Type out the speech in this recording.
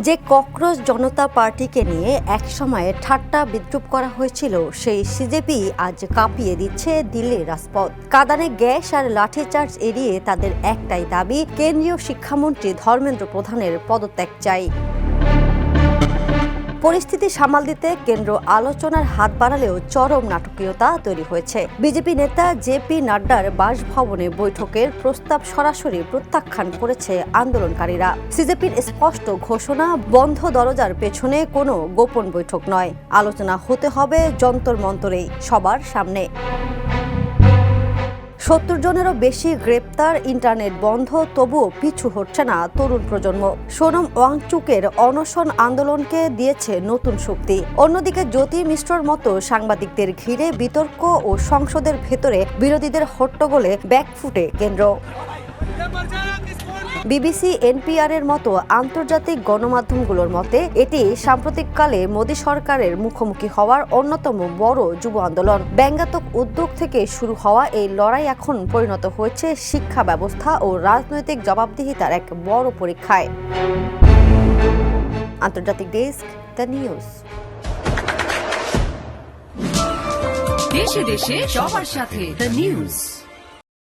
যে ককরোচ জনতা পার্টিকে নিয়ে একসময়ে ঠাট্টা বিদ্রুপ করা হয়েছিল, সেই সিজেপি আজ কাঁপিয়ে দিচ্ছে দিল্লির রাজপথ। কাঁদানে গ্যাস আর লাঠিচার্জ এড়িয়ে তাদের একটাই দাবি, কেন্দ্রীয় শিক্ষামন্ত্রী ধর্মেন্দ্র প্রধানের পদত্যাগ চাই। পরিস্থিতি সামাল দিতে কেন্দ্র আলোচনার হাত বাড়ালেও চরম নাটকীয়তা তৈরি হয়েছে। বিজেপি নেতা জেপি নাড্ডার বাসভবনে বৈঠকের প্রস্তাব সরাসরি প্রত্যাখ্যান করেছে আন্দোলনকারীরা। সিজেপির স্পষ্ট ঘোষণা, বন্ধ দরজার পেছনে কোনো গোপন বৈঠক নয়, আলোচনা হতে হবে যন্তর মন্তরেই, সবার সামনে। ৭০ জনেরও বেশি গ্রেপ্তার, ইন্টারনেট বন্ধ, তবুও পিছু হচ্ছে না তরুণ প্রজন্ম। সোনম ওয়াংচুকের অনশন আন্দোলনকে দিয়েছে নতুন শক্তি। অন্যদিকে জ্যোতি মিশ্রর মতো সাংবাদিকদের ঘিরে বিতর্ক ও সংসদের ভেতরে বিরোধীদের হট্টগোলে ব্যাকফুটে কেন্দ্র। বিবিসি, এনপিআর এর মতো আন্তর্জাতিক গণমাধ্যমগুলোর মতে এটি সাম্প্রতিককালে মোদী সরকারের মুখোমুখি হওয়ার অন্যতম বড় যুব আন্দোলন। ব্যঙ্গাত্মক উদ্যোগ থেকে শুরু হওয়া এই লড়াই এখন পরিণত হয়েছে শিক্ষা ব্যবস্থা ও রাজনৈতিক জবাবদিহিতার এক বড় পরীক্ষায়। আন্তর্জাতিক ডেস্ক, দ্য নিউজ। দেশে দেশে সবার সাথে, দ্য নিউজ।